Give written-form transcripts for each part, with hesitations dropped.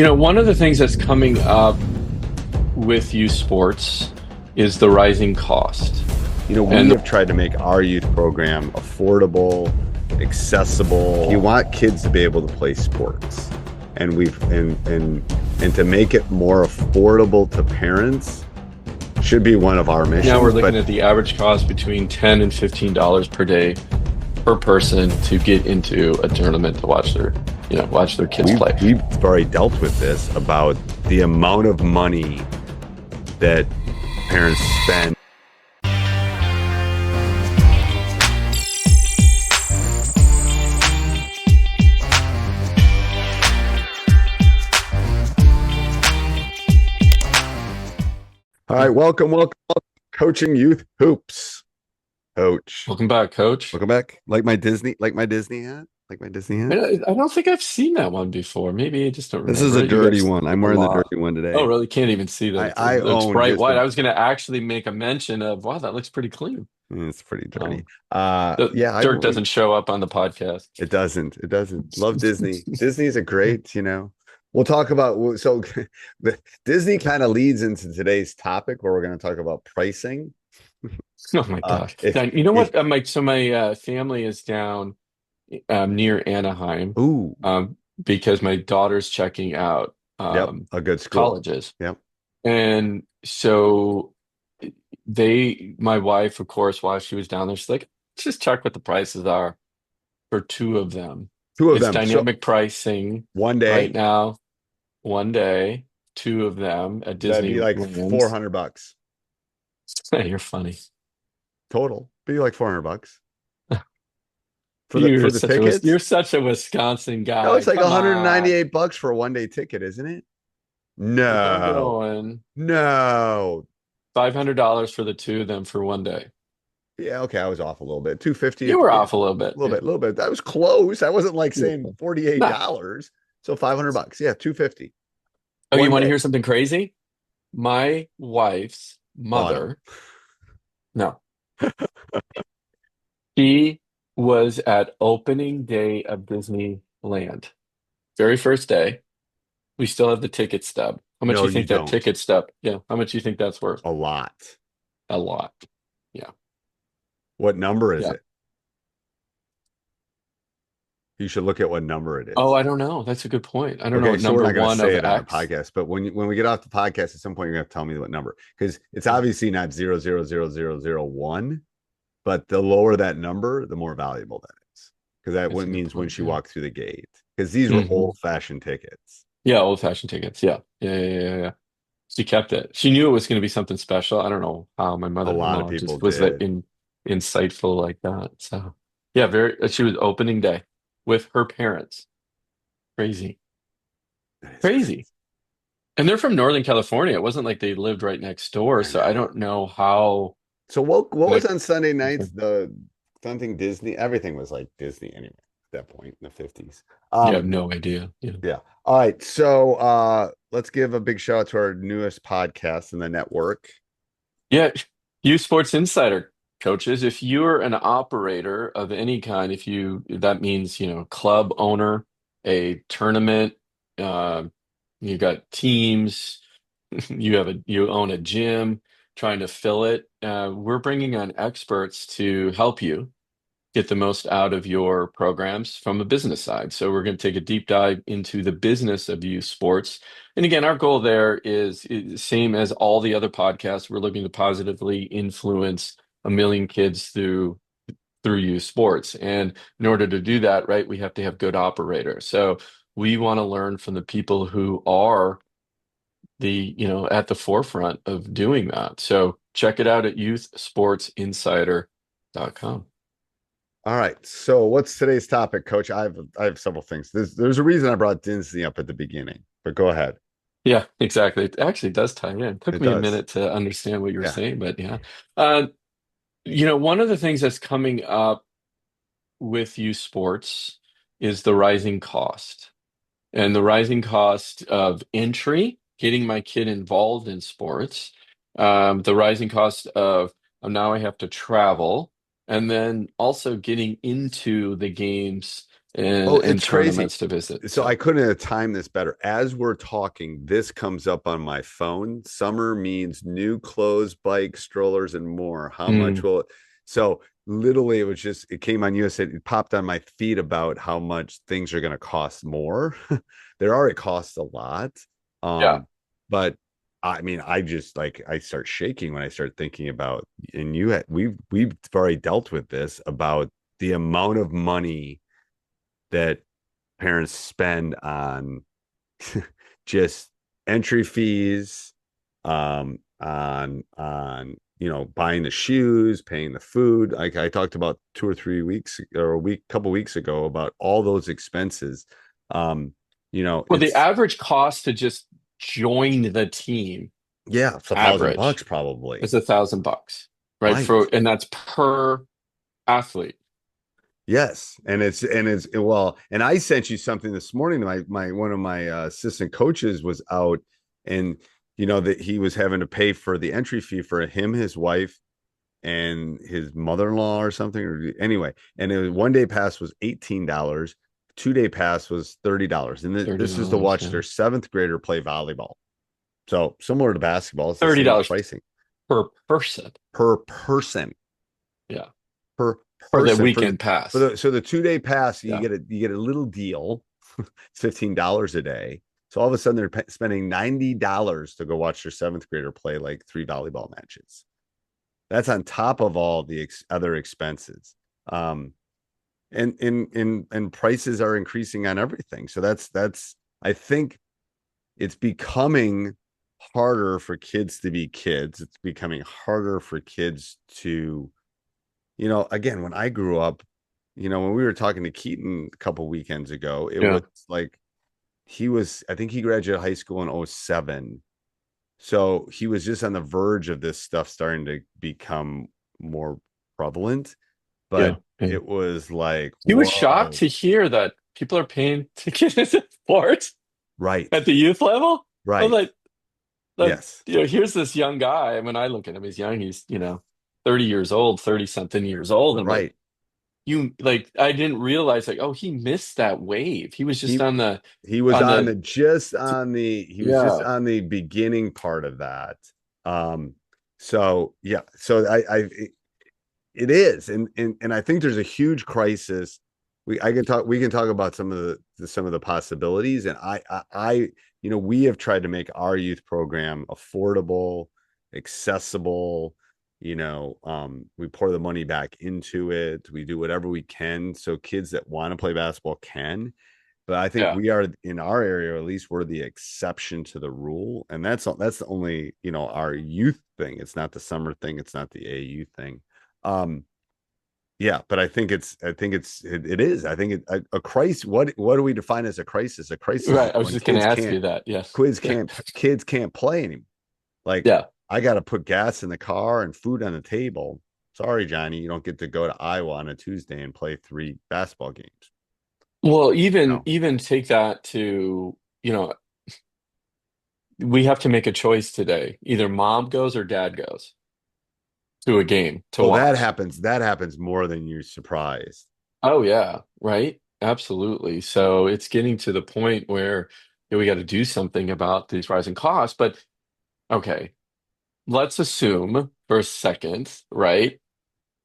One of the things that's coming up with youth sports is the rising cost. We And have tried to make our youth program affordable, accessible. You want kids to be able to play sports. And to make it more affordable to parents should be one of our missions. now we're looking at the average cost between $10 and $15 per day per person to get into a tournament to watch their kids play. We've already dealt with this about the amount of money that parents spend. All right, welcome, Coaching Youth Hoops. Coach. Welcome back, Coach. Welcome back. Like my Disney hat? I don't think I've seen that one before. Maybe I just don't remember. This is a dirty one. I'm wearing the dirty one today. Oh, really? Can't even see that. I It's own bright just white. a- I was going to actually make a mention of, wow, that looks pretty clean. It's pretty dirty. Dirt doesn't show up on the podcast. It doesn't. Love Disney. Disney's a great, we'll talk about, so Disney kind of leads into today's topic where we're going to talk about pricing. Oh my gosh. You know what? My family is down near Anaheim. Ooh. Because my daughter's checking out a good school. Colleges. Yep. And so my wife, of course, while she was down there, she's like, let's just check what the prices are for two of them. It's dynamic pricing one day right now. One day, two of them at Disney. That'd be like $400. You're funny. Total. Be like $400. For the tickets? You're such a Wisconsin guy. No, it's like $198 for a one-day ticket, isn't it? No. $500 for the two of them for one day. Yeah, okay, I was off a little bit. $250. You were off a little bit. A little bit. That was close. I wasn't like saying $48. No. So $500. Yeah, $250. Oh, you want to hear something crazy? My wife's mother. No. She was at opening day of Disneyland. Very first day. We still have the ticket stub. How much do you think that ticket stub? Yeah. How much do you think that's worth? A lot. Yeah. What number is it? You should look at what number it is. Oh, I don't know. That's a good point. I don't know what so we're not number one say of it on X. the podcast, but when we get off the podcast, at some point you're gonna have to tell me what number, because it's obviously not 00001, but the lower that number, the more valuable that is, because that means when she walked through the gate. Because these were old-fashioned tickets. Yeah, old-fashioned tickets. Yeah. She kept it. She knew it was going to be something special. I don't know how my mother. A lot of people was that insightful like that. So yeah, she was opening day with her parents. Crazy. And they're from Northern California. It wasn't like they lived right next door. So I don't know how. So what was on Sunday nights? Something Disney. Everything was like Disney anyway at that point in the 50s. You have no idea. Yeah. All right. So let's give a big shout out to our newest podcast in the network. Yeah. Youth Sports Insider. Coaches, if you're an operator of any kind, that means, club owner, a tournament, you got teams, you own a gym, trying to fill it. We're bringing on experts to help you get the most out of your programs from a business side. So we're going to take a deep dive into the business of youth sports. And again, our goal there is same as all the other podcasts. We're looking to positively influence 1 million kids through youth sports. And in order to do that, right, we have to have good operators. So we want to learn from the people who are at the forefront of doing that. So check it out at youthsportsinsider.com. All right. So what's today's topic, Coach? I have several things. There's a reason I brought Disney up at the beginning, but go ahead. Yeah, exactly. It actually does tie in. It took me a minute to understand what you were saying, but yeah. One of the things that's coming up with youth sports is the rising cost. And the rising cost of entry, getting my kid involved in sports, the rising cost of now I have to travel, and then also getting into the games Oh, and it's crazy. tournaments to visit. So I So couldn't have timed this better. As we're talking, this comes up on my phone. Summer means new clothes, bikes, strollers, and more. How much mm, will it? So literally, it came on USA. It popped on my feed about how much things are going to cost more. There are, it costs a lot. yeah. Um, but I mean, I just like, I start shaking when I start thinking about, and we've already dealt with this about the amount of money that parents spend on just entry fees, on buying the shoes, paying the food. Like I talked about 2 or 3 weeks or a week, couple weeks ago about all those expenses. Um, Well, the it's average cost to just join the team, yeah, it's $1,000 average, probably. is $1,000, right? Right. And that's per athlete. Yes, and it's well, and I sent you something this morning. My one of my assistant coaches was out, and that he was having to pay for the entry fee for him, his wife, and his mother-in-law or something. Or anyway, and it was 1 day pass was $18, 2 day pass was $30, and this is to $30, watch yeah. their seventh grader play volleyball. So similar to basketball, it's the same $30 pricing per person. per person. Yeah. Per For the person weekend for pass. the 2 day pass. You Yeah. get a little deal. It's $15 a day. So all of a sudden they're spending $90 to go watch their seventh grader play like 3 volleyball matches. That's on top of all the other expenses. Um, and prices are increasing on everything. So that's I think it's becoming harder for kids to be kids. It's becoming harder for kids to again, when I grew up, when we were talking to Keaton a couple weekends ago, it was Yeah. like I think he graduated high school in '07. So he was just on the verge of this stuff starting to become more prevalent. But Yeah. Yeah. it was like, He was shocked whoa, to hear that people are paying to get into sports right, at the youth level. I was right. like, Yes. here's this young guy. When I look at him, he's young. He's, 30 years old, 30 something years old. I'm like, Right. I didn't realize like, oh, he missed that wave. He was just He on the, he was on on the, the just on the he was just yeah, on the beginning part of that. So yeah, so I it is, and I think there's a huge crisis. We can talk about some of the possibilities, and we have tried to make our youth program affordable, accessible. We pour the money back into it. We do whatever we can so kids that want to play basketball can. But I think yeah, we are in our area, or at least we're the exception to the rule, and that's the only our youth thing. It's not the summer thing. It's not the AU thing. Um, yeah, but it is. I think a crisis. What do we define as a crisis? A crisis is right. I was when just going to ask you that. Yes. Yeah. kids can't play anymore. Like Yeah. I got to put gas in the car and food on the table. Sorry, Johnny, you don't get to go to Iowa on a Tuesday and play 3 basketball games. Well, even, No. even take that to, we have to make a choice today. Either mom goes or dad goes to a game to Oh, that watch. happens. That happens more than you're surprised. Oh yeah, right? Absolutely. So it's getting to the point where we got to do something about these rising costs. But okay, let's assume for a second, right?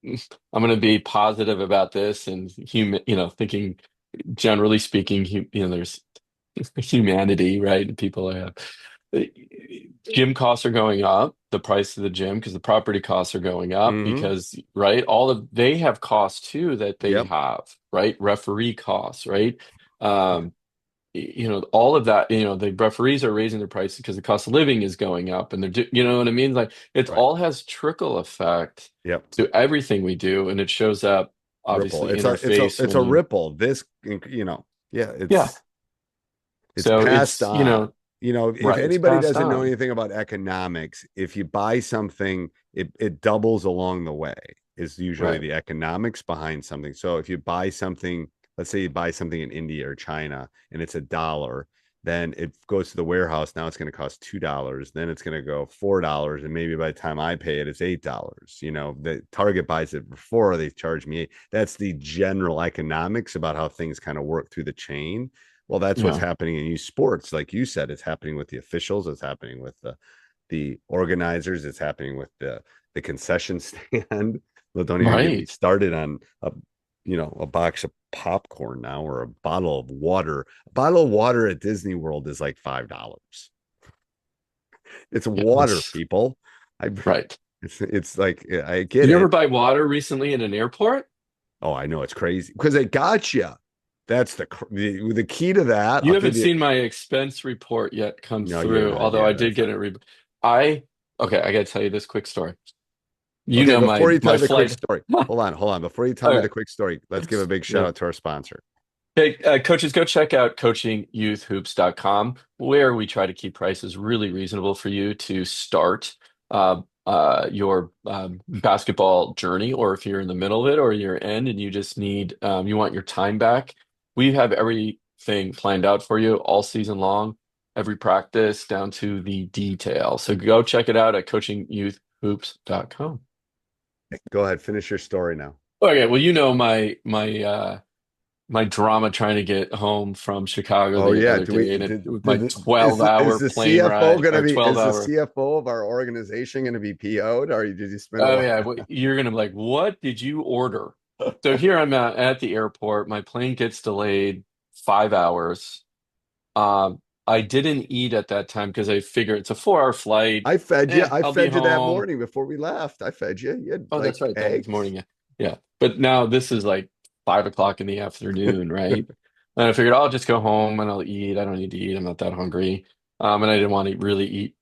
I'm going to be positive about this and thinking generally speaking, there's humanity, right? People have gym costs are going up, the price of the gym because the property costs are going up Mm-hmm. because, right, all of they have costs too that they Yep. have, right? Referee costs, right? Yeah. Um, all of that, the referees are raising their prices because the cost of living is going up and you know what I mean? Like it Right. all has trickle effect Yep. to everything we do, and it shows up Ripple. obviously in our face It's when a you, ripple. Yeah, yeah. it's So passed it's, on. If right, it's anybody passed doesn't know on. anything about economics, if you buy something, it doubles along the way, is usually Right. the economics behind something. So if you buy something, let's say you buy something in India or China and it's $1, then it goes to the warehouse. Now it's going to cost $2. Then it's going to go $4. And maybe by the time I pay it, it's $8. The Target buys it for 4, they charge me 8. That's the general economics about how things kind of work through the chain. Well, that's what's Yeah. happening in youth sports. Like you said, it's happening with the officials, it's happening with the organizers, it's happening with the concession stand. Well, don't even get me Right. started on a box of popcorn now, or a bottle of water. A bottle of water at Disney World is like $5. It's Yeah, water, it's people. I right. it's like, I get Did you ever it. buy water recently in an airport? Oh, I know, it's crazy because they got you. That's the key to that. You I'll haven't give you. seen my expense report yet come No, you're through, not. although Yeah, I did that's get not. it. I okay, I got to tell you this quick story. You Okay, know before you tell my me the quick flight. story, hold on. Before you tell me Okay. the quick story, let's give a big shout Yeah. out to our sponsor. Hey, coaches, go check out coachingyouthhoops.com, where we try to keep prices really reasonable for you to start your basketball journey, or if you're in the middle of it or you're in and you just need you want your time back. We have everything planned out for you all season long, every practice down to the detail. So go check it out at coachingyouthhoops.com. Go ahead, finish your story now. Okay, well, you know my drama trying to get home from Chicago Oh the yeah, other do we day, and it did, was my did is 12 is hour the plane CFO ride going to or be 12 is the hour. CFO of our organization going to be PO'd, or did you spend a Oh lot? yeah, you're gonna be like, what did you order? So here I'm at the airport. My plane gets delayed 5 hours. I didn't eat at that time because I figure it's a 4 hour flight. I fed you. I I'll be fed you that home. morning before we left. I fed you. You had Oh, that's like right. That was eggs. morning. Yeah. Yeah. But now this is like 5 o'clock in the afternoon, right? And I figured I'll just go home and I'll eat. I don't need to eat. I'm not that hungry. And I didn't want to really eat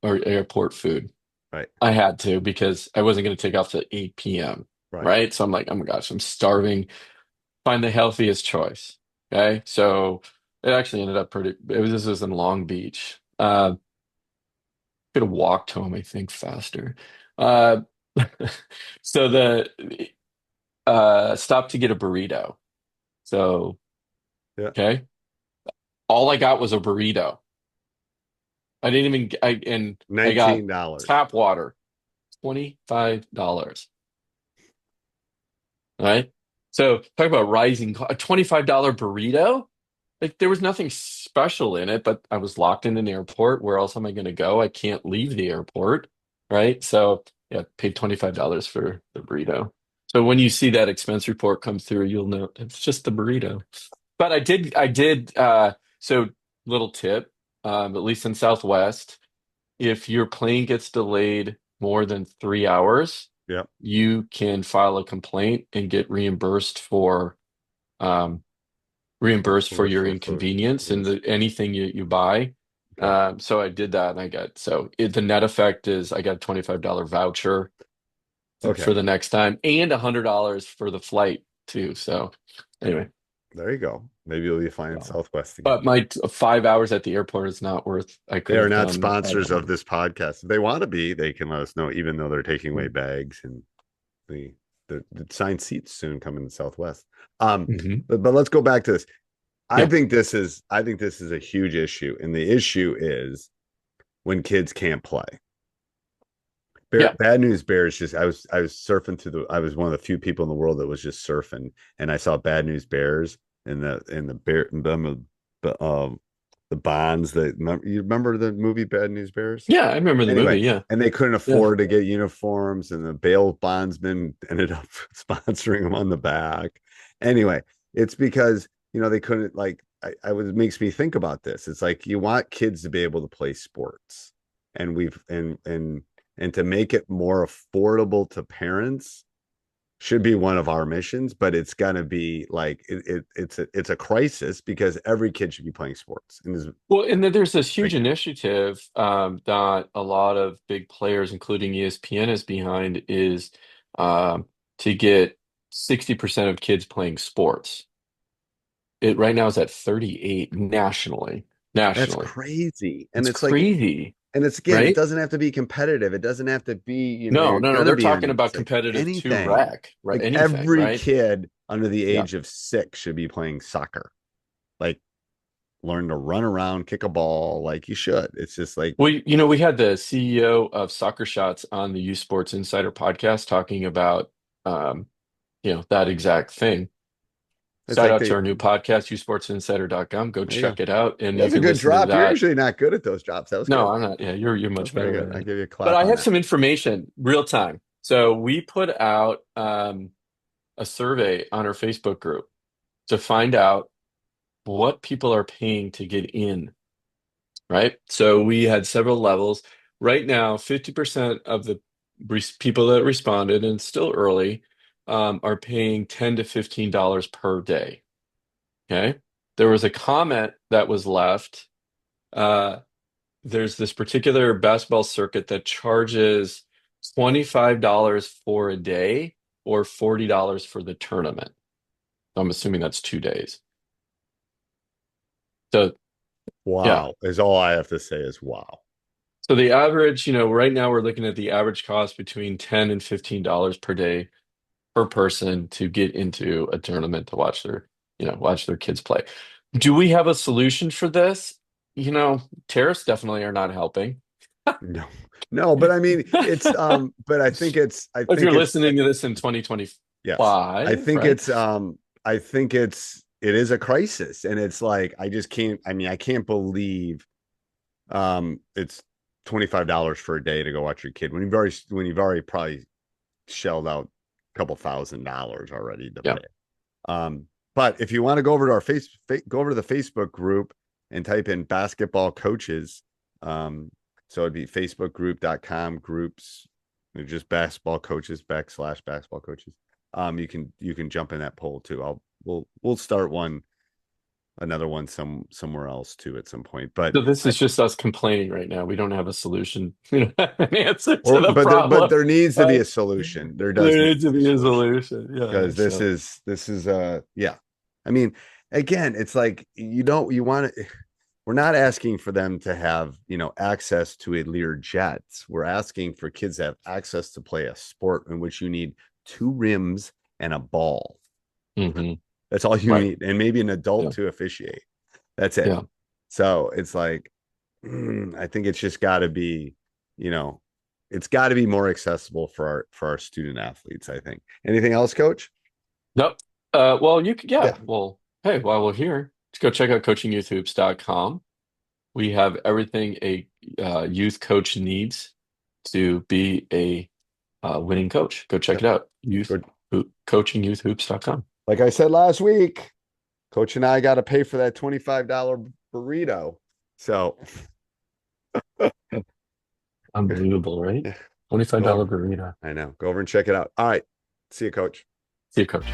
or airport food. Right, I had to because I wasn't going to take off till 8 p.m. right. Right. So I'm like, oh my gosh, I'm starving. Find the healthiest choice. Okay. So it actually ended up this was in Long Beach. Could have walked home, I think, faster. Uh, so the stopped to get a burrito. So, Yeah, okay. All I got was a burrito. I didn't even and I got $19. tap water, $25. All right. So talk about a $25 burrito. Like there was nothing special in it, but I was locked in an airport. Where else am I going to go? I can't leave the airport, right? So yeah, paid $25 for the burrito. So when you see that expense report come through, you'll know it's just the burrito. But so little tip, at least in Southwest, if your plane gets delayed more than 3 hours, yeah. you can file a complaint and get um, reimbursed for your inconvenience and anything you buy. Okay, So I did that, and the net effect is I got a $25 voucher for okay. the next time and $100 for the flight too. So anyway, There you go. Maybe you'll be flying so, Southwest again. but my 5 hours at the airport is not worth. I They could are have not done five sponsors of hours. this podcast. If they want to be, they can let us know, even though they're taking away bags and the the signed seats soon coming to Southwest. Mm-hmm. But let's go back to this. Yeah, I think this is a huge issue, and the issue is when kids can't play. yeah, Bad News Bears. Just I was surfing through the. I was one of the few people in the world that was just surfing, and I saw Bad News Bears and the bear the bonds that you remember the movie Bad News Bears. yeah. I remember the Anyway, movie. Yeah, and they couldn't yeah. afford to get uniforms, and the bail bondsman ended up sponsoring them on the back. Anyway, it's because they couldn't, like, I was, it makes me think about this. It's like you want kids to be able to play sports, and we've and to make it more affordable to parents should be one of our missions, but it's gonna be like it's a crisis because every kid should be playing sports. And Well, and then there's this huge thank you. initiative that a lot of big players, including ESPN, is behind, is to get 60% of kids playing sports. It right now is at 38 nationally. That's Nationally, crazy. And it's it's like, crazy, and it's, again, it right? doesn't have to be competitive. It doesn't have to be, No, you're no, no. gonna They're be talking on. about It's like competitive to anything. rec, right? Like Anything, every right? kid under the Yeah. age of 6 should be playing soccer. Like learn to run around, kick a ball like you should. It's just like, We had the CEO of Soccer Shots on the Youth Sports Insider podcast talking about, um, that exact thing. it's Shout like out to they, our new podcast, yousportsinsider.com. Go there you go. check it out, and you That's a can good listen to drop. You're that. usually not good at those drops. That was No, good. I'm not. Yeah, you're That's much very better good. than I me. give you a But clap I on have that. some information real time. So we put out a survey on our Facebook group to find out what people are paying to get in, right? So we had several levels. Right now, 50% of the people that responded, and it's still early, are paying $10 to $15 per day. Okay. There was a comment that was left. Uh, there's this particular basketball circuit that charges $25 for a day or $40 for the tournament. I'm assuming that's 2 days. So yeah. Wow is all I have to say is wow. So the average, right now we're looking at the average cost between $10 and $15 per day per person to get into a tournament to watch their kids play. Do we have a solution for this? Tariffs definitely are not helping. No, no, but I mean, it's, but If you're listening to this in yes, 2025, right? I think it is a crisis, and it's like, I just can't, I mean, I can't believe, it's $25 for a day to go watch your kid when you've already probably shelled out a couple $1,000 already to Yeah. pay. But if you want to go over to go over to the Facebook group and type in basketball coaches. So it'd be facebookgroup.com groups, just basketball coaches / basketball coaches. You can jump in that poll too. We'll start another one somewhere else too at some point. But So this I, is just us complaining right now. We don't have a solution, we don't have an answer to the but problem. there needs to be Right? a solution. There does There need needs to to be a be a solution, solution. Yeah. because So this is yeah. I mean, again, it's like, you want to, we're not asking for them to have, access to a Lear jets. We're asking for kids to have access to play a sport in which you need two rims and a ball. mhm. That's all you Right. need, and maybe an adult Yeah. to officiate. That's it. Yeah. So it's like, I think it's just got to be, you know, it's got to be more accessible for our student athletes, I think. Anything else, coach? Nope. Well, you could, yeah. Yeah. Well, hey, while we're here, let's go check out coachingyouthhoops.com. We have everything a youth coach needs to be a winning coach. Go check Yep. it out. Good. Coachingyouthhoops.com. Like I said last week, coach and I got to pay for that $25 burrito. So Unbelievable, right? yeah, go $25 over. burrito. I know. Go over and check it out. All right. See you, coach. See you, coach.